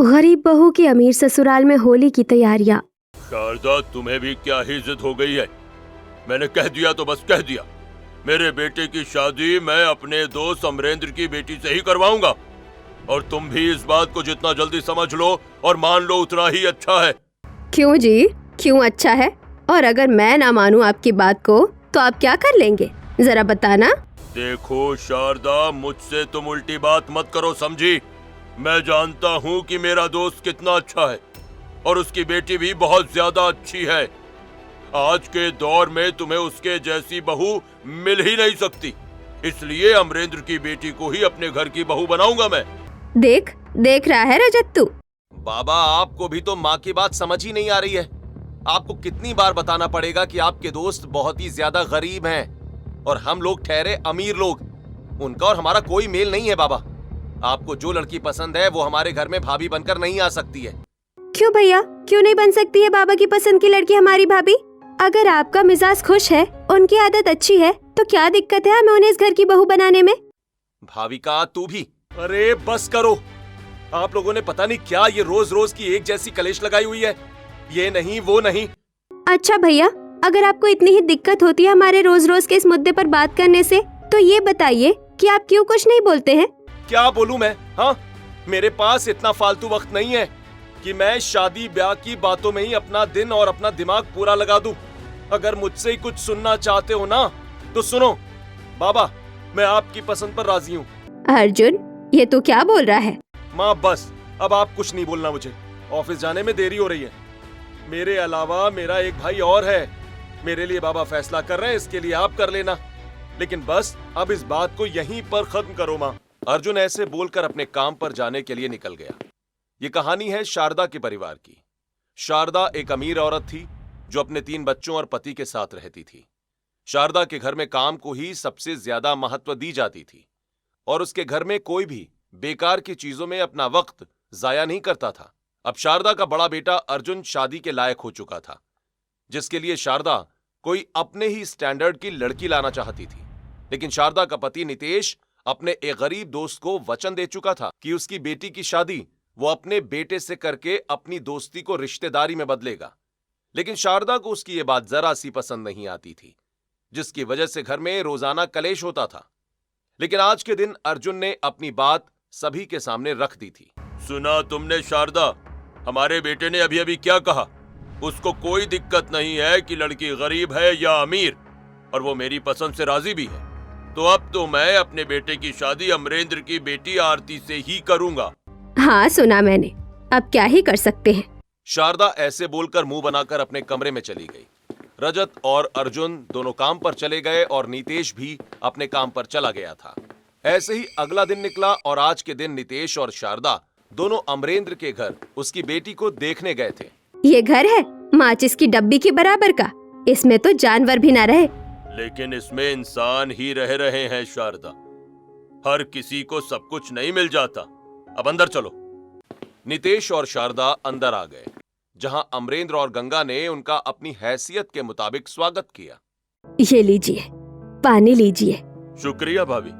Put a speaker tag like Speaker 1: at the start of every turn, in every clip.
Speaker 1: गरीब बहू की अमीर ससुराल में होली की तैयारियां।
Speaker 2: शारदा, तुम्हें भी क्या ही जिद हो गई है? मैंने कह दिया तो बस कह दिया। मेरे बेटे की शादी मैं अपने दोस्त अमरेंद्र की बेटी से ही करवाऊंगा, और तुम भी इस बात को जितना जल्दी समझ लो और मान लो उतना ही अच्छा है।
Speaker 1: क्यों जी, क्यों अच्छा है? और अगर मैं ना मानूं आपकी बात को तो आप क्या कर लेंगे, जरा बताना।
Speaker 2: देखो शारदा, मुझसे तुम उल्टी बात मत करो, समझी? मैं जानता हूँ कि मेरा दोस्त कितना अच्छा है और उसकी बेटी भी बहुत ज्यादा अच्छी है। आज के दौर में तुम्हें उसके जैसी बहू मिल ही नहीं सकती, इसलिए अमरेंद्र की बेटी को ही अपने घर की बहू बनाऊंगा मैं।
Speaker 1: देख रहा है रजत तू?
Speaker 3: बाबा, आपको भी तो माँ की बात समझ ही नहीं आ रही है। आपको कितनी बार बताना पड़ेगा कि आपके दोस्त बहुत ही ज्यादा गरीब हैं और हम लोग ठहरे अमीर लोग। उनका और हमारा कोई मेल नहीं है बाबा। आपको जो लड़की पसंद है वो हमारे घर में भाभी बनकर नहीं आ सकती है।
Speaker 1: क्यों भैया, क्यों नहीं बन सकती है बाबा की पसंद की लड़की हमारी भाभी? अगर आपका मिजाज खुश है, उनकी आदत अच्छी है, तो क्या दिक्कत है हमें उन्हें इस घर की बहू बनाने में?
Speaker 3: भाविका, तू भी अरे बस करो। आप लोगों ने पता नहीं क्या ये रोज रोज की एक जैसी कलेश लगाई हुई है। ये नहीं वो नहीं।
Speaker 1: अच्छा भैया, अगर आपको इतनी ही दिक्कत होती है हमारे रोज रोज के इस मुद्दे पर बात करने से, तो ये बताइए कि आप क्यों कुछ नहीं बोलते हैं?
Speaker 3: क्या बोलूं मैं? हाँ, मेरे पास इतना फालतू वक्त नहीं है कि मैं शादी ब्याह की बातों में ही अपना दिन और अपना दिमाग पूरा लगा दूं। अगर मुझसे ही कुछ सुनना चाहते हो ना तो सुनो। बाबा, मैं आपकी पसंद पर राजी हूँ।
Speaker 1: अर्जुन, ये तू क्या बोल रहा है?
Speaker 3: माँ बस, अब आप कुछ नहीं बोलना मुझे। ऑफिस जाने में देरी हो रही है। मेरे अलावा मेरा एक भाई और है। मेरे लिए बाबा फैसला कर रहे हैं, इसके लिए आप कर लेना। लेकिन बस अब इस बात को यहीं पर खत्म करो माँ। अर्जुन ऐसे बोलकर अपने काम पर जाने के लिए निकल गया। ये कहानी है शारदा के परिवार की। शारदा एक अमीर औरत थी जो अपने 3 बच्चों और पति के साथ रहती थी। शारदा के घर में काम को ही सबसे ज्यादा महत्व दी जाती थी और उसके घर में कोई भी बेकार की चीजों में अपना वक्त जाया नहीं करता था। अब शारदा का बड़ा बेटा अर्जुन शादी के लायक हो चुका था, जिसके लिए शारदा कोई अपने ही स्टैंडर्ड की लड़की लाना चाहती थी। लेकिन शारदा का पति नितेश अपने एक गरीब दोस्त को वचन दे चुका था कि उसकी बेटी की शादी वो अपने बेटे से करके अपनी दोस्ती को रिश्तेदारी में बदलेगा। लेकिन शारदा को उसकी ये बात जरा सी पसंद नहीं आती थी, जिसकी वजह से घर में रोजाना कलेश होता था। लेकिन आज के दिन अर्जुन ने अपनी बात सभी के सामने रख दी थी।
Speaker 2: सुना तुमने शारदा, हमारे बेटे ने अभी अभी क्या कहा? उसको कोई दिक्कत नहीं है कि लड़की गरीब है या अमीर, और वो मेरी पसंद से राजी भी है। तो अब तो मैं अपने बेटे की शादी अमरेंद्र की बेटी आरती से ही करूंगा।
Speaker 1: हाँ सुना मैंने, अब क्या ही कर सकते हैं।
Speaker 3: शारदा ऐसे बोलकर मुंह बनाकर अपने कमरे में चली गई। रजत और अर्जुन दोनों काम पर चले गए और नितेश भी अपने काम पर चला गया था। ऐसे ही अगला दिन निकला और आज के दिन नितेश और शारदा दोनों अमरेंद्र के घर उसकी बेटी को देखने गए थे।
Speaker 1: ये घर है माचिस की डब्बी के बराबर का, इसमें तो जानवर भी ना रहे।
Speaker 2: लेकिन इसमें इंसान ही रह रहे हैं शारदा, हर किसी को सब कुछ नहीं मिल जाता। अब अंदर चलो।
Speaker 3: नितेश और शारदा अंदर आ गए, जहां अमरेंद्र और गंगा ने उनका अपनी हैसियत के मुताबिक स्वागत किया।
Speaker 1: ये लीजिए, पानी लीजिए।
Speaker 2: शुक्रिया भाभी।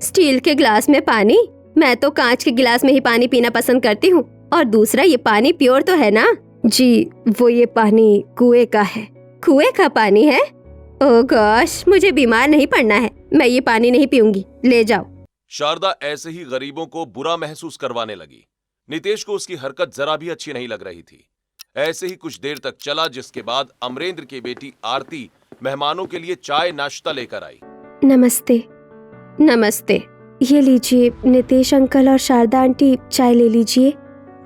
Speaker 1: स्टील के गिलास में पानी? मैं तो कांच के गिलास में ही पानी पीना पसंद करती हूँ। और दूसरा, ये पानी प्योर तो है ना? जी, वो ये पानी कुएं का है। कुएं का पानी है? ओह गॉश, मुझे बीमार नहीं पड़ना है, मैं ये पानी नहीं पीऊंगी, ले जाओ।
Speaker 3: शारदा ऐसे ही गरीबों को बुरा महसूस करवाने लगी। नितेश को उसकी हरकत जरा भी अच्छी नहीं लग रही थी। ऐसे ही कुछ देर तक चला, जिसके बाद अमरेंद्र की बेटी आरती मेहमानों के लिए चाय नाश्ता लेकर आई।
Speaker 1: नमस्ते। नमस्ते, ये लीजिए नितेश अंकल और शारदा आंटी, चाय ले लीजिए।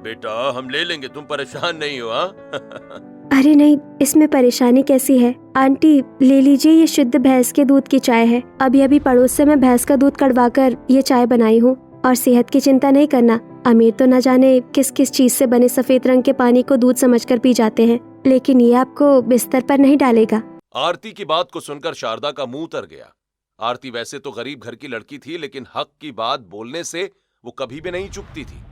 Speaker 2: बेटा हम ले लेंगे, तुम परेशान नहीं हो? हाँ
Speaker 1: अरे नहीं, इसमें परेशानी कैसी है आंटी, ले लीजिए, ये शुद्ध भैंस के दूध की चाय है। अभी अभी पड़ोस से मैं भैंस का दूध कड़वाकर ये चाय बनाई हूँ। और सेहत की चिंता नहीं करना, अमीर तो न जाने किस किस चीज से बने सफेद रंग के पानी को दूध समझकर पी जाते हैं, लेकिन ये आपको बिस्तर पर नहीं डालेगा।
Speaker 3: आरती की बात को सुनकर शारदा का मुंह उतर गया। आरती वैसे तो गरीब घर की लड़की थी, लेकिन हक की बात बोलने से वो कभी भी नहीं चूकती थी।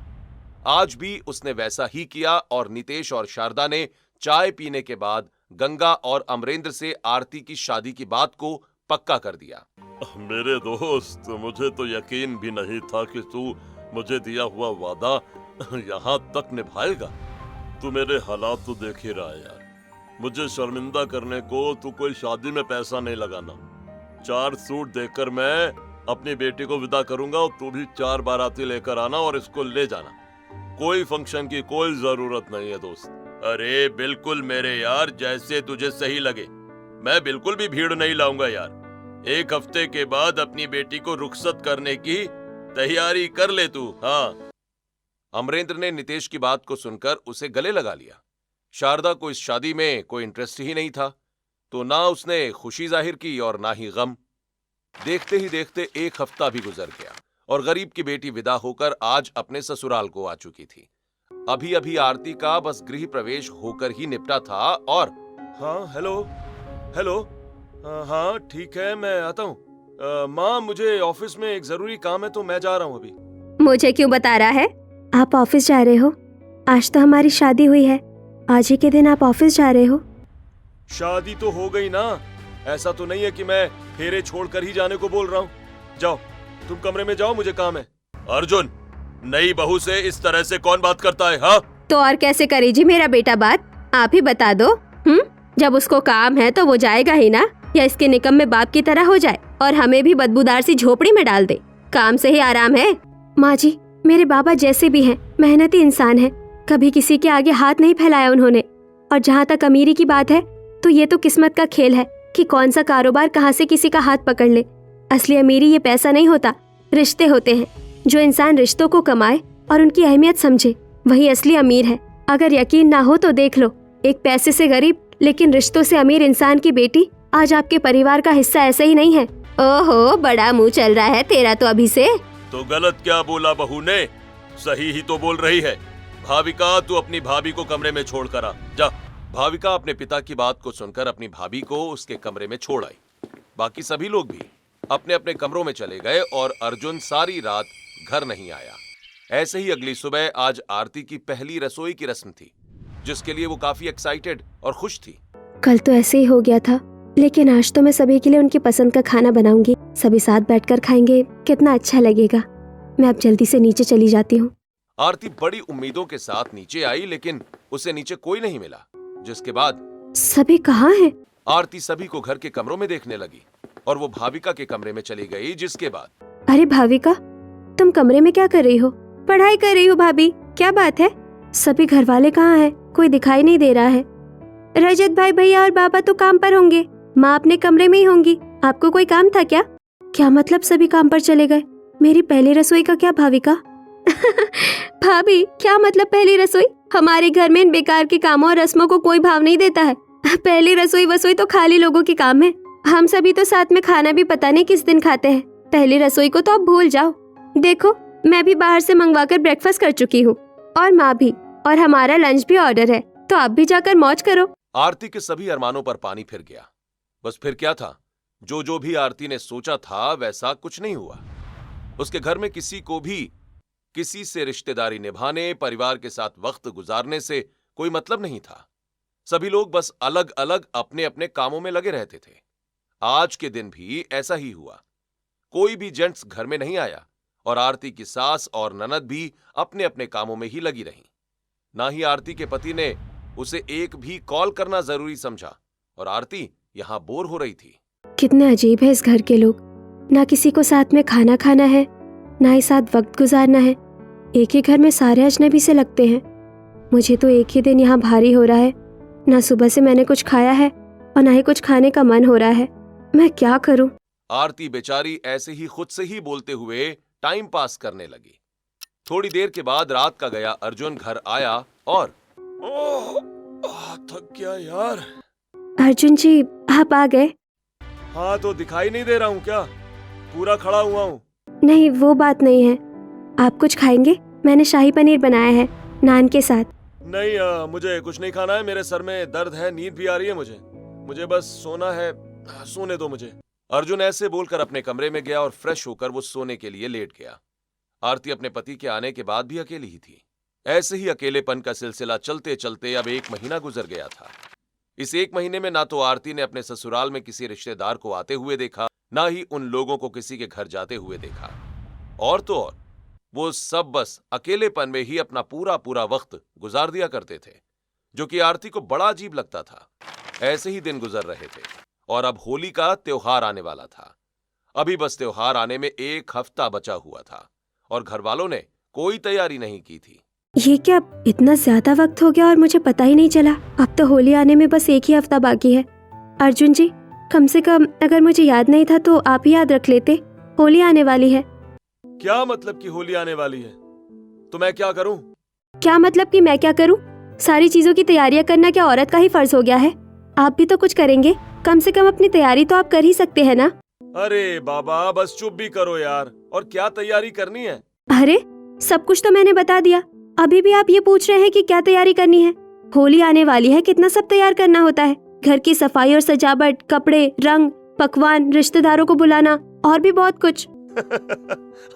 Speaker 3: आज भी उसने वैसा ही किया और नितेश और शारदा ने चाय पीने के बाद गंगा और अमरेंद्र से आरती की शादी की बात को पक्का कर दिया।
Speaker 2: मेरे दोस्त, मुझे तो यकीन भी नहीं था कि तू मुझे दिया हुआ वादा यहाँ तक निभाएगा? तू मेरे हालात तो देख ही रहा है यार। मुझे शर्मिंदा करने को तू कोई शादी में पैसा नहीं लगाना। 4 सूट देकर मैं अपनी बेटी को विदा करूंगा और तू भी 4 बाराती लेकर आना और इसको ले जाना। कोई फंक्शन की कोई जरूरत नहीं है दोस्त। अरे बिल्कुल मेरे यार, जैसे तुझे सही लगे। मैं बिल्कुल भी भीड़ नहीं लाऊंगा यार। 1 हफ्ते के बाद अपनी बेटी को रुखसत करने की तैयारी कर ले तू। हाँ।
Speaker 3: अमरेंद्र ने नितेश की बात को सुनकर उसे गले लगा लिया। शारदा को इस शादी में कोई इंटरेस्ट ही नहीं था, तो ना उसने खुशी जाहिर की और ना ही गम। देखते ही देखते 1 हफ्ता भी गुजर गया और गरीब की बेटी विदा होकर आज अपने ससुराल को आ चुकी थी। अभी अभी आरती का बस गृह प्रवेश होकर ही निपटा था और हाँ हेलो हेलो हाँ ठीक है मैं आता हूँ। माँ मुझे ऑफिस में एक जरूरी काम है तो मैं जा रहा हूँ अभी।
Speaker 1: मुझे क्यों बता रहा है? आप ऑफिस जा रहे हो? आज तो हमारी शादी हुई है, आज ही के दिन आप ऑफिस जा रहे हो?
Speaker 3: शादी तो हो गई ना, ऐसा तो नहीं है कि मैं फेरे छोड़कर ही जाने को बोल रहा हूँ। जाओ तुम कमरे में जाओ, मुझे काम है।
Speaker 2: अर्जुन, नई बहू से इस तरह से कौन बात करता है? हाँ
Speaker 1: तो और कैसे करे जी मेरा बेटा बात? आप ही बता दो। जब उसको काम है तो वो जाएगा ही ना, या इसके निकम्मे बाप की तरह हो जाए और हमें भी बदबूदार सी झोपड़ी में डाल दे। काम से ही आराम है। माँ जी, मेरे बाबा जैसे भी हैं मेहनती इंसान हैं, कभी किसी के आगे हाथ नहीं फैलाया उन्होंने। और जहाँ तक अमीरी की बात है तो ये तो किस्मत का खेल है कि कौन सा कारोबार कहाँ से किसी का हाथ पकड़ ले। असली अमीरी ये पैसा नहीं होता, रिश्ते होते हैं। जो इंसान रिश्तों को कमाए और उनकी अहमियत समझे वही असली अमीर है। अगर यकीन ना हो तो देख लो, एक पैसे से गरीब लेकिन रिश्तों से अमीर इंसान की बेटी आज आपके परिवार का हिस्सा ऐसे ही नहीं है। ओहो, बड़ा मुंह चल रहा है तेरा तो अभी से।
Speaker 2: तो गलत क्या बोला बहू ने? सही ही तो बोल रही है। भाविका, तू अपनी भाभी को कमरे में छोड़ कर आ जा।
Speaker 3: भाविका अपने पिता की बात को सुनकर अपनी भाभी को उसके कमरे में छोड़ आई। बाकी सभी लोग भी अपने अपने कमरों में चले गए और अर्जुन सारी रात घर नहीं आया। ऐसे ही अगली सुबह आज आरती की पहली रसोई की रस्म थी, जिसके लिए वो काफी एक्साइटेड और खुश थी।
Speaker 1: कल तो ऐसे ही हो गया था, लेकिन आज तो मैं सभी के लिए उनकी पसंद का खाना बनाऊंगी। सभी साथ बैठकर खाएंगे, कितना अच्छा लगेगा। मैं अब जल्दी से नीचे चली जाती हूँ।
Speaker 3: आरती बड़ी उम्मीदों के साथ नीचे आई, लेकिन उसे नीचे कोई नहीं मिला, जिसके बाद
Speaker 1: सभी कहाँ हैं?
Speaker 3: आरती सभी को घर के कमरों में देखने लगी और वो भाविका के कमरे में चली गई, जिसके बाद
Speaker 1: अरे भाविका, तुम कमरे में क्या कर रही हो? पढ़ाई कर रही हो भाभी, क्या बात है? सभी घर वाले कहाँ हैं? कोई दिखाई नहीं दे रहा है। रजत भाई, भैया और बाबा तो काम पर होंगे, माँ अपने कमरे में ही होंगी। आपको कोई काम था क्या? क्या मतलब सभी काम पर चले गए? मेरी पहली रसोई का क्या भाविका? भाभी, क्या मतलब पहली रसोई? हमारे घर में इन बेकार के कामों और रस्मों को कोई भाव नहीं देता है। पहली रसोई वसोई तो खाली लोगों के काम है। हम सभी तो साथ में खाना भी पता नहीं किस दिन खाते हैं। पहली रसोई को तो आप भूल जाओ। देखो, मैं भी बाहर से मंगवाकर ब्रेकफास्ट कर चुकी हूँ और माँ भी, और हमारा लंच भी ऑर्डर है, तो आप भी जाकर मौज करो।
Speaker 3: आरती के सभी अरमानों पर पानी फिर गया। बस फिर क्या था, जो भी आरती ने सोचा था वैसा कुछ नहीं हुआ। उसके घर में किसी को भी किसी से रिश्तेदारी निभाने, परिवार के साथ वक्त गुजारने से कोई मतलब नहीं था। सभी लोग बस अलग अलग अपने अपने कामों में लगे रहते थे। आज के दिन भी ऐसा ही हुआ। कोई भी जेंट्स घर में नहीं आया और आरती की सास और ननद भी अपने अपने कामों में ही लगी रहीं। ना ही आरती के पति ने उसे एक भी कॉल करना जरूरी समझा और आरती यहां बोर हो रही थी।
Speaker 1: कितने अजीब है इस घर के लोग। ना किसी को साथ में खाना खाना है, ना ही साथ वक्त गुजारना है। एक ही घर में सारे अजनबी से लगते हैं। मुझे तो एक ही दिन यहाँ भारी हो रहा है। ना सुबह से मैंने कुछ खाया है और ना ही कुछ खाने का मन हो रहा है। मैं क्या करूं?
Speaker 3: आरती बेचारी ऐसे ही खुद से ही बोलते हुए टाइम पास करने लगी। थोड़ी देर के बाद रात का गया अर्जुन घर आया और
Speaker 2: थक गया यार।
Speaker 1: अर्जुन जी, आप आ गए?
Speaker 3: हाँ, तो दिखाई नहीं दे रहा हूँ क्या? पूरा खड़ा हुआ हूँ।
Speaker 1: नहीं, वो बात नहीं है। आप कुछ खाएंगे? मैंने शाही पनीर बनाया है नान के साथ।
Speaker 3: नहीं, मुझे कुछ नहीं खाना है। मेरे सर में दर्द है, नींद भी आ रही है मुझे बस सोना है। सोने दो मुझे। अर्जुन ऐसे बोलकर अपने कमरे में गया और फ्रेश होकर वो सोने के लिए लेट गया। आरती अपने पति के आने के बाद भी अकेली ही थी। ऐसे ही अकेलेपन का सिलसिला चलते चलते अब 1 महीना गुजर गया था। इस 1 महीने में ना तो आरती ने अपने ससुराल में किसी रिश्तेदार को आते हुए देखा, ना ही उन लोगों को किसी के घर जाते हुए देखा। और तो और वो सब बस अकेलेपन में ही अपना पूरा पूरा वक्त गुजार दिया करते थे, जो कि आरती को बड़ा अजीब लगता था। ऐसे ही दिन गुजर रहे थे और अब होली का त्योहार आने वाला था। अभी बस त्योहार आने में 1 हफ्ता बचा हुआ था और घर वालों ने कोई तैयारी नहीं की थी।
Speaker 1: ये क्या इतना ज्यादा वक्त हो गया और मुझे पता ही नहीं चला। अब तो होली आने में बस 1 ही हफ्ता बाकी है। अर्जुन जी, कम से कम अगर मुझे याद नहीं था तो आप ही याद रख लेते। होली आने वाली है।
Speaker 3: क्या मतलब कि होली आने वाली है? तो मैं क्या करूं?
Speaker 1: क्या मतलब कि मैं क्या करूं? सारी चीजों की तैयारियां करना क्या औरत का ही फर्ज हो गया है? आप भी तो कुछ करेंगे। कम से कम अपनी तैयारी तो आप कर ही सकते हैं ना।
Speaker 3: अरे बाबा, बस चुप भी करो यार। और क्या तैयारी करनी है?
Speaker 1: अरे सब कुछ तो मैंने बता दिया। अभी भी आप ये पूछ रहे हैं कि क्या तैयारी करनी है? होली आने वाली है, कितना सब तैयार करना होता है। घर की सफाई और सजावट, कपड़े, रंग, पकवान, रिश्तेदारों को बुलाना और भी बहुत कुछ।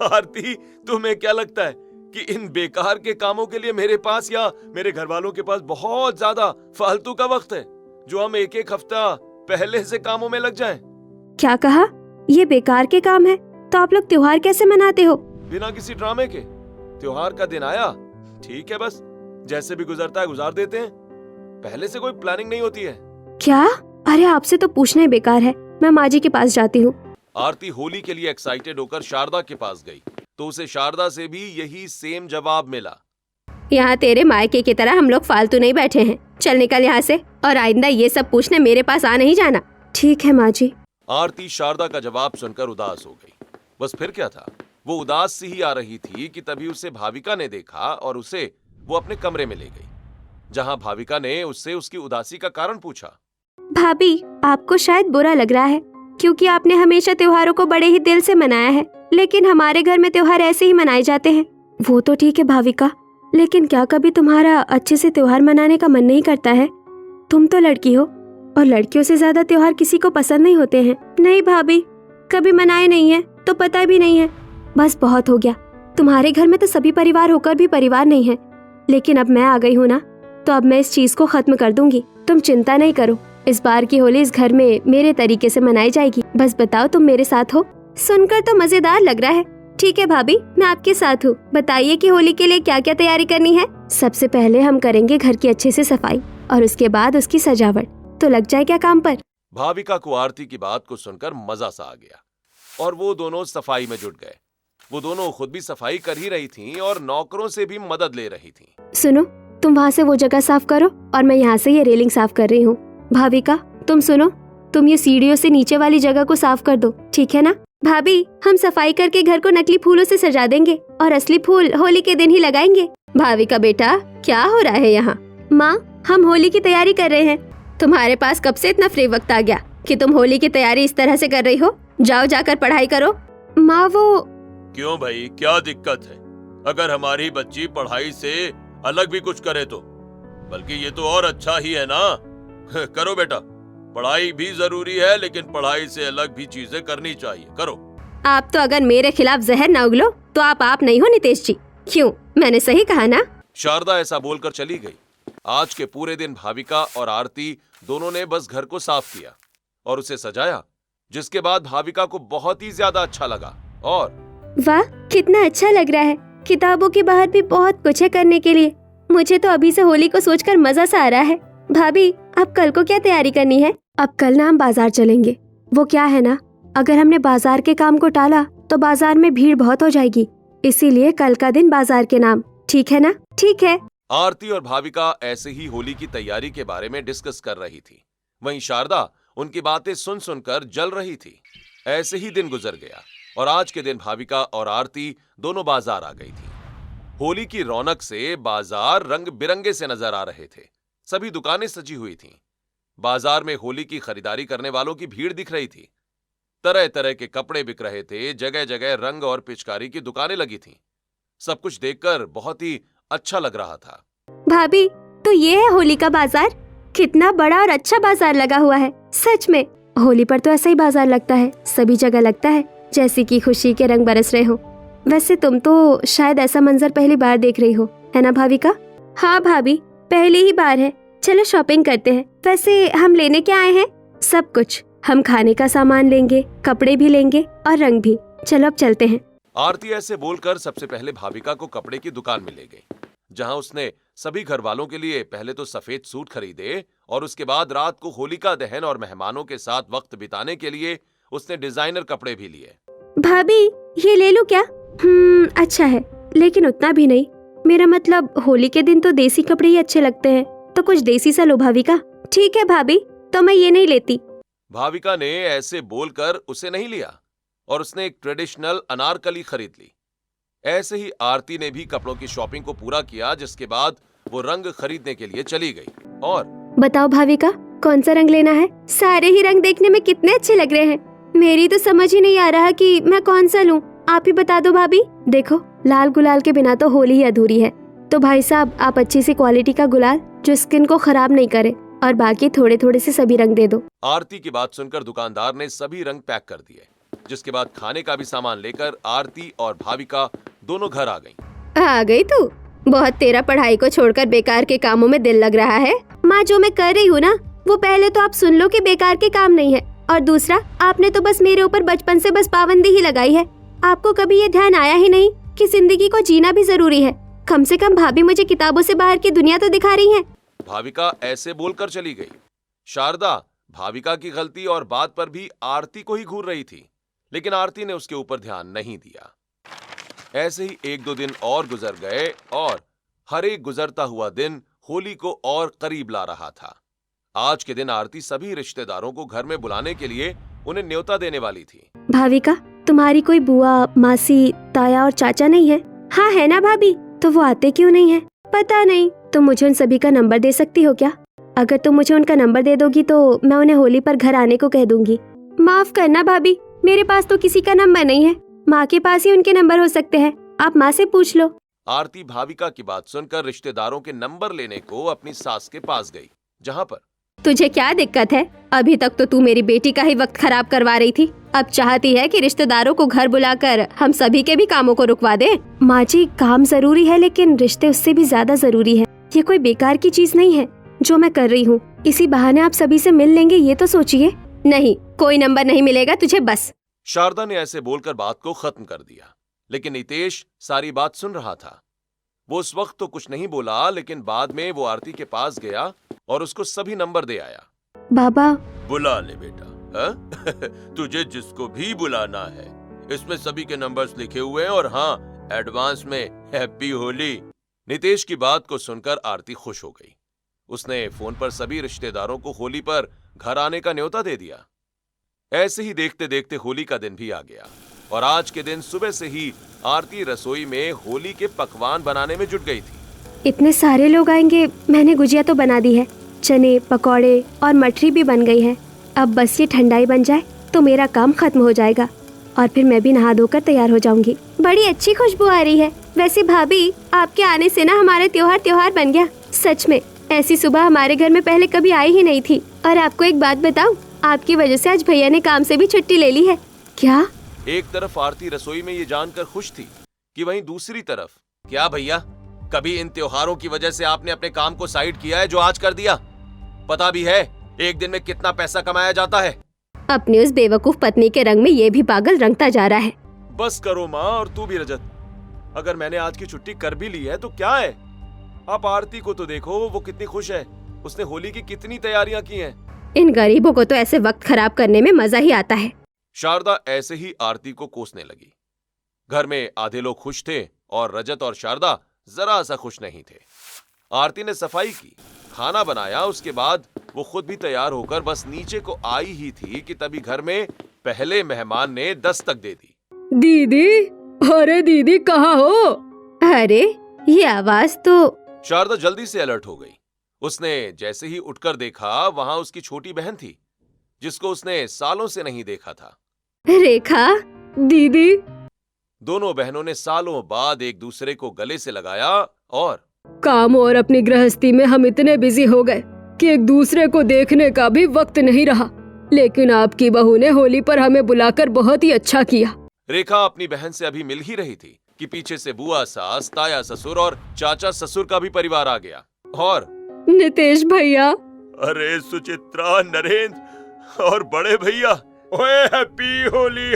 Speaker 3: आरती, तुम्हें क्या लगता है कि इन बेकार के कामों के लिए मेरे पास या मेरे घर वालों के पास बहुत ज्यादा फालतू का वक्त है, जो हम 1 हफ्ता पहले से कामों में लग जाएं?
Speaker 1: क्या कहा? ये बेकार के काम है? तो आप लोग त्योहार कैसे मनाते हो?
Speaker 3: बिना किसी ड्रामे के। त्योहार का दिन आया, ठीक है, बस जैसे भी गुजरता है गुजार देते हैं। पहले से कोई प्लानिंग नहीं होती है।
Speaker 1: क्या? अरे आपसे तो पूछना ही बेकार है। मैं माँ जी के पास जाती हूँ।
Speaker 3: आरती होली के लिए एक्साइटेड होकर शारदा के पास गई तो उसे शारदा से भी यही सेम जवाब मिला।
Speaker 1: यहाँ तेरे मायके की तरह हम लोग फालतू नहीं बैठे हैं। चल निकल यहाँ से, और आइंदा ये सब पूछने मेरे पास आ नहीं जाना। ठीक है माँ जी।
Speaker 3: आरती शारदा का जवाब सुनकर उदास हो गई। बस फिर क्या था, वो उदास सी ही आ रही थी कि तभी उसे भाविका ने देखा और उसे वो अपने कमरे में ले गई, जहां भाविका ने उससे उसकी उदासी का कारण पूछा।
Speaker 1: भाभी, आपको शायद बुरा लग रहा है क्योंकि आपने हमेशा त्योहारों को बड़े ही दिल से मनाया है, लेकिन हमारे घर में त्योहार ऐसे ही मनाए जाते हैं। वो तो ठीक है भाविका, लेकिन क्या कभी तुम्हारा अच्छे से त्योहार मनाने का मन नहीं करता है? तुम तो लड़की हो और लड़कियों से ज्यादा त्योहार किसी को पसंद नहीं होते हैं। नहीं भाभी, कभी मनाए नहीं है तो पता भी नहीं है। बस बहुत हो गया। तुम्हारे घर में तो सभी परिवार होकर भी परिवार नहीं है, लेकिन अब मैं आ गई हूँ ना, तो अब मैं इस चीज को खत्म कर दूंगी। तुम चिंता नहीं करो, इस बार की होली इस घर में मेरे तरीके से मनाई जाएगी। बस बताओ तुम मेरे साथ हो? सुनकर तो मजेदार लग रहा है। ठीक है भाभी, मैं आपके साथ हूँ। बताइए कि होली के लिए क्या क्या तैयारी करनी है। सबसे पहले हम करेंगे घर की अच्छे से सफाई और उसके बाद उसकी सजावट। तो लग जाए क्या काम पर?
Speaker 3: भाविका को आरती की बात को सुनकर मजा सा आ गया और वो दोनों सफाई में जुट गए। वो दोनों खुद भी सफाई कर ही रही थीं और नौकरों से भी मदद ले रही थीं।
Speaker 1: सुनो, तुम वहाँ से वो जगह साफ करो और मैं यहाँ से ये रेलिंग साफ कर रही हूँ। भाविका, तुम सुनो, तुम ये सीढ़ियों से नीचे वाली जगह को साफ कर दो, ठीक है ना? भाभी, हम सफाई करके घर को नकली फूलों से सजा देंगे और असली फूल होली के दिन ही लगाएंगे। भाविका बेटा, क्या हो रहा है यहाँ? माँ, हम होली की तैयारी कर रहे हैं। तुम्हारे पास कब से इतना फ्री वक्त आ गया कि तुम होली की तैयारी इस तरह से कर रही हो? जाओ जाकर पढ़ाई करो। माँ वो
Speaker 2: क्यों भाई, क्या दिक्कत है? अगर हमारी बच्ची पढ़ाई से अलग भी कुछ करे तो, बल्कि ये तो और अच्छा ही है ना। करो बेटा, पढ़ाई भी जरूरी है, लेकिन पढ़ाई से अलग भी चीजें करनी चाहिए। करो।
Speaker 1: आप तो अगर मेरे खिलाफ जहर न उगलो तो आप नहीं हो नितेश जी। क्यों, मैंने सही कहा ना?
Speaker 3: शारदा ऐसा बोलकर चली गई। आज के पूरे दिन भाविका और आरती दोनों ने बस घर को साफ किया और उसे सजाया, जिसके बाद भाविका को बहुत ही ज्यादा अच्छा लगा। और
Speaker 1: वाह, कितना अच्छा लग रहा है। किताबों के बाहर भी बहुत कुछ है करने के लिए। मुझे तो अभी से होली को सोचकर मजा सा आ रहा है। भाभी, अब कल को क्या तैयारी करनी है? अब कल ना हम बाजार चलेंगे। वो क्या है ना, अगर हमने बाजार के काम को टाला तो बाजार में भीड़ बहुत हो जाएगी, इसीलिए कल का दिन बाजार के नाम, ठीक है ना? ठीक है।
Speaker 3: आरती और भाविका ऐसे ही होली की तैयारी के बारे में डिस्कस कर रही थी। वहीं शारदा उनकी बातें सुन सुनकर जल रही थी। ऐसे ही दिन गुजर गया और आज के दिन भाविका और आरती दोनों बाजार आ गई थी। होली की रौनक से बाजार रंग बिरंगे से नजर आ रहे थे। सभी दुकानें सजी हुई थीं। बाजार में होली की खरीदारी करने वालों की भीड़ दिख रही थी। तरह तरह के कपड़े बिक रहे थे। जगह जगह रंग और पिचकारी की दुकानें लगी थीं। सब कुछ देखकर बहुत ही अच्छा लग रहा था।
Speaker 1: भाभी, तो ये है होली का बाजार? कितना बड़ा और अच्छा बाजार लगा हुआ है। सच में होली पर तो ऐसा ही बाजार लगता है। सभी जगह लगता है जैसे कि खुशी के रंग बरस रहे हो। वैसे तुम तो शायद ऐसा मंजर पहली बार देख रही हो, है ना भाविका? हाँ भाभी, पहली ही बार है। चलो शॉपिंग करते हैं। वैसे हम लेने क्या आए हैं? सब कुछ। हम खाने का सामान लेंगे, कपड़े भी लेंगे और रंग भी। चलो अब चलते हैं।
Speaker 3: आरती ऐसे बोलकर सबसे पहले भाविका को कपड़े की दुकान में ले गई, जहां उसने सभी घर वालों के लिए पहले तो सफेद सूट खरीदे और उसके बाद रात को होलिका दहन और मेहमानों के साथ वक्त बिताने के लिए उसने डिजाइनर कपड़े भी लिए।
Speaker 1: भाभी ये ले लूं क्या? अच्छा है, लेकिन उतना भी नहीं। मेरा मतलब होली के दिन तो देसी कपड़े ही अच्छे लगते हैं, तो कुछ देसी सा लो भाविका। ठीक है भाभी, तो मैं ये नहीं लेती।
Speaker 3: भाविका ने ऐसे बोलकर उसे नहीं लिया और उसने एक ट्रेडिशनल अनारकली खरीद ली। ऐसे ही आरती ने भी कपड़ों की शॉपिंग को पूरा किया, जिसके बाद वो रंग खरीदने के लिए चली गई। और
Speaker 1: बताओ भाविका, कौन सा रंग लेना है? सारे ही रंग देखने में कितने अच्छे लग रहे हैं। मेरी तो समझ ही नहीं आ रहा कि मैं कौन सा लूं। आप ही बता दो भाभी। देखो, लाल गुलाल के बिना तो होली ही अधूरी है। तो भाई साहब, आप अच्छी सी क्वालिटी का गुलाल जो स्किन को खराब नहीं करे, और बाकी थोड़े थोड़े से सभी रंग दे दो।
Speaker 3: आरती की बात सुनकर दुकानदार ने सभी रंग पैक कर दिए, जिसके बाद खाने का भी सामान लेकर आरती और भाविका दोनों घर आ गईं।
Speaker 1: आ गई तू? बहुत तेरा पढ़ाई को छोड़कर बेकार के कामों में दिल लग रहा है। माँ, जो मैं कर रही हूँ ना, वो पहले तो आप सुन लो कि बेकार के काम नहीं है, और दूसरा, आपने तो बस मेरे ऊपर बचपन से बस पाबंदी ही लगाई है। आपको कभी ये ध्यान आया ही नहीं कि जिंदगी को जीना भी जरूरी है। कम से कम भाभी मुझे किताबों से बाहर की दुनिया तो दिखा रही है।
Speaker 3: भाविका ऐसे बोलकर चली गई। शारदा भाविका की गलती और बात पर भी आरती को ही घूर रही थी, लेकिन आरती ने उसके ऊपर ध्यान नहीं दिया। ऐसे ही 1-2 दिन और गुजर गए और हर एक गुजरता हुआ दिन होली को और करीब ला रहा था। आज के दिन आरती सभी रिश्तेदारों को घर में बुलाने के लिए उन्हें न्योता देने वाली थी।
Speaker 1: भाविका, तुम्हारी कोई बुआ, मासी, ताया और चाचा नहीं है? हाँ है ना भाभी, तो वो आते क्यों नहीं है? पता नहीं। तुम मुझे उन सभी का नंबर दे सकती हो क्या? अगर तुम मुझे उनका नंबर दे दोगी तो मैं उन्हें होली पर घर आने को कह दूंगी। माफ करना भाभी, मेरे पास तो किसी का नंबर नहीं है। माँ के पास ही उनके नंबर हो सकते हैं, आप माँ से पूछ लो।
Speaker 3: आरती भाविका की बात सुनकर रिश्तेदारों के नंबर लेने को अपनी सास के पास गई, जहाँ पर
Speaker 1: तुझे क्या दिक्कत है? अभी तक तो तू मेरी बेटी का ही वक्त खराब करवा रही थी, अब चाहती है कि रिश्तेदारों को घर बुलाकर हम सभी के भी कामों को रुकवा दे। माँ जी, काम जरूरी है, लेकिन रिश्ते उससे भी ज्यादा जरूरी है। ये कोई बेकार की चीज नहीं है जो मैं कर रही हूँ। इसी बहाने आप सभी से मिल लेंगे, ये तो सोचिए। नहीं, कोई नंबर नहीं मिलेगा तुझे, बस।
Speaker 3: शारदा ने ऐसे बोलकर बात को खत्म कर दिया, लेकिन नितेश सारी बात सुन रहा था। वो उस वक्त तो कुछ नहीं बोला, लेकिन बाद में वो आरती के पास गया और उसको सभी नंबर दे आया।
Speaker 1: बाबा,
Speaker 2: बुला ले बेटा, हाँ? तुझे जिसको भी बुलाना है, इसमें सभी के नंबर्स लिखे हुए हैं, और हाँ, एडवांस में हैप्पी होली। नितेश की बात को सुनकर आरती खुश हो गई। उसने फोन पर सभी रिश्तेदारों को होली पर घर आने का न्योता दे दिया। ऐसे ही देखते देखते होली का दिन भी आ गया, और आज के दिन सुबह से ही आरती रसोई में होली के पकवान बनाने में जुट गई थी।
Speaker 1: इतने सारे लोग आएंगे। मैंने गुजिया तो बना दी है, चने, पकौड़े और मठरी भी बन गई है। अब बस ये ठंडाई बन जाए तो मेरा काम खत्म हो जाएगा, और फिर मैं भी नहा धोकर तैयार हो जाऊंगी। बड़ी अच्छी खुशबू आ रही है। वैसे भाभी, आपके आने से ना हमारा त्योहार बन गया। सच में, ऐसी सुबह हमारे घर में पहले कभी आई ही नहीं थी। और आपको एक बात बताऊं, आपकी वजह से आज भैया ने काम से भी छुट्टी ले ली है। क्या?
Speaker 3: एक तरफ आरती रसोई में ये जानकर खुश थी कि वहीं दूसरी तरफ, क्या भैया, कभी इन त्योहारों की वजह से आपने अपने काम को साइड किया है जो आज कर दिया? पता भी है एक दिन में कितना पैसा कमाया जाता है?
Speaker 1: अपनी उस बेवकूफ पत्नी के रंग में ये भी पागल रंगता जा रहा है।
Speaker 3: बस करो माँ, और तू भी रजत। अगर मैंने आज की छुट्टी कर भी ली है तो क्या है? आप आरती को तो देखो, वो कितनी खुश है। उसने होली की कितनी तैयारियां की हैं।
Speaker 1: इन गरीबों को तो ऐसे वक्त खराब करने में मजा ही आता है।
Speaker 3: शारदा ऐसे ही आरती को कोसने लगी। घर में आधे लोग खुश थे और रजत और शारदा जरा सा खुश नहीं थे। आरती ने सफाई की, खाना बनाया, उसके बाद वो खुद भी तैयार होकर बस नीचे को आई ही थी कि तभी घर में पहले मेहमान ने दस्तक दे दी।
Speaker 1: दीदी, अरे दीदी कहाँ हो? अरे ये आवाज तो।
Speaker 3: शारदा जल्दी से अलर्ट हो गई। उसने जैसे ही उठकर देखा, वहां उसकी छोटी बहन थी, जिसको उसने सालों से नहीं देखा था।
Speaker 1: रेखा दीदी।
Speaker 3: दोनों बहनों ने सालों बाद एक दूसरे को गले से लगाया, और
Speaker 1: काम और अपनी गृहस्थी में हम इतने बिजी हो गए कि एक दूसरे को देखने का भी वक्त नहीं रहा। लेकिन आपकी बहू ने होली पर हमें बुलाकर बहुत ही अच्छा किया।
Speaker 3: रेखा अपनी बहन से अभी मिल ही रही थी कि पीछे से बुआ सास, ताया ससुर और चाचा ससुर का भी परिवार आ गया। और
Speaker 1: नितेश भैया,
Speaker 2: अरे सुचित्रा, नरेंद्र और बड़े भैया, ओए हैप्पी होली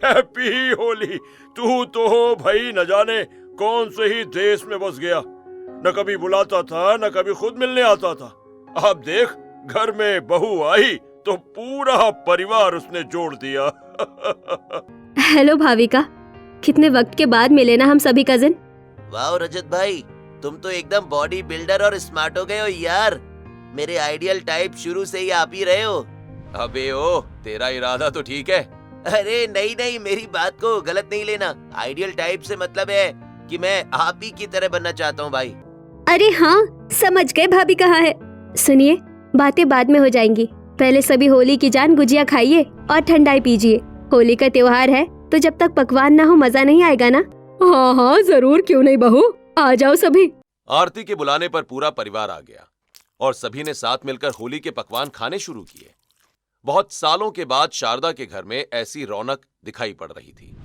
Speaker 2: हैप्पी होली। तू तो हो भाई न जाने कौन से ही देश में बस गया, न कभी बुलाता था न कभी खुद मिलने आता था। अब देख घर में बहू आई तो पूरा परिवार उसने जोड़ दिया।
Speaker 1: हेलो भाविका, कितने वक्त के बाद मिले ना हम सभी कजिन।
Speaker 4: वाह रजत भाई, तुम तो एकदम बॉडी बिल्डर और स्मार्ट हो गए हो यार। मेरे आइडियल टाइप शुरू से ही आप ही रहे हो।
Speaker 3: अबे ओ, तेरा इरादा तो ठीक है।
Speaker 4: अरे नहीं नहीं, मेरी बात को गलत नहीं लेना। आइडियल टाइप से मतलब है कि मैं आप ही की तरह बनना चाहता हूँ भाई।
Speaker 1: अरे हाँ, समझ गए भाभी कहाँ है। सुनिए, बातें बाद में हो जाएंगी, पहले सभी होली की जान गुजिया खाइए और ठंडाई पीजिए। होली का त्योहार है तो जब तक पकवान ना हो मजा नहीं आएगा ना। हाँ हाँ जरूर, क्यों नहीं बहू, आ जाओ सभी।
Speaker 3: आरती के बुलाने पर पूरा परिवार आ गया और सभी ने साथ मिलकर होली के पकवान खाने शुरू किए। बहुत सालों के बाद शारदा के घर में ऐसी रौनक दिखाई पड़ रही थी।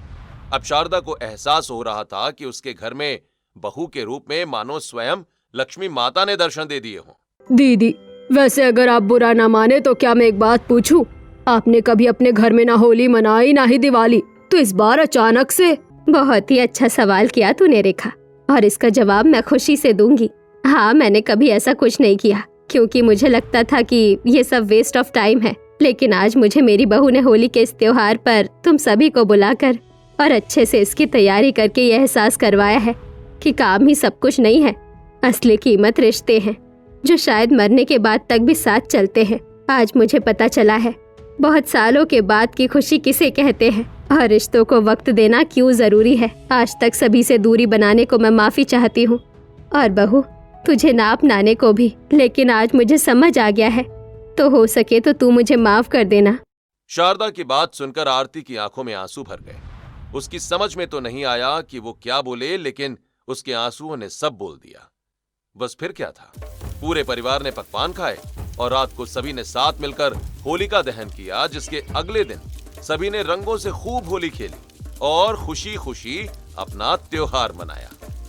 Speaker 3: अब शारदा को एहसास हो रहा था कि उसके घर में बहू के रूप में मानो स्वयं लक्ष्मी माता ने दर्शन दे दिए हों।
Speaker 1: दीदी, वैसे अगर आप बुरा ना माने तो क्या मैं एक बात पूछूं? आपने कभी अपने घर में ना होली मनाई ना ही दिवाली, तो इस बार अचानक से। बहुत ही अच्छा सवाल किया तूने रेखा, और इसका जवाब मैं खुशी से दूंगी। हाँ, मैंने कभी ऐसा कुछ नहीं किया क्योंकि मुझे लगता था कि ये सब वेस्ट ऑफ टाइम है। लेकिन आज मुझे मेरी बहू ने होली के इस त्योहार पर तुम सभी को बुलाकर और अच्छे से इसकी तैयारी करके ये एहसास करवाया है कि काम ही सब कुछ नहीं है। असली कीमत रिश्ते हैं जो शायद मरने के बाद तक भी साथ चलते हैं। आज मुझे पता चला है बहुत सालों के बाद की खुशी किसे कहते हैं और रिश्तों को वक्त देना क्यों जरूरी है। आज तक सभी से दूरी बनाने को मैं माफी चाहती हूँ, और बहू तुझे ना अपनाने को भी, लेकिन आज मुझे समझ आ गया है, तो हो सके तो तू मुझे माफ कर देना।
Speaker 3: शारदा की बात सुनकर आरती की आंखों में आंसू भर गए। उसकी समझ में तो नहीं आया कि वो क्या बोले, लेकिन उसके आंसुओं ने सब बोल दिया। बस फिर क्या था, पूरे परिवार ने पकवान खाए और रात को सभी ने साथ मिलकर होलिका दहन किया, जिसके अगले दिन सभी ने रंगों से खूब होली खेली और खुशी खुशी अपना त्योहार मनाया।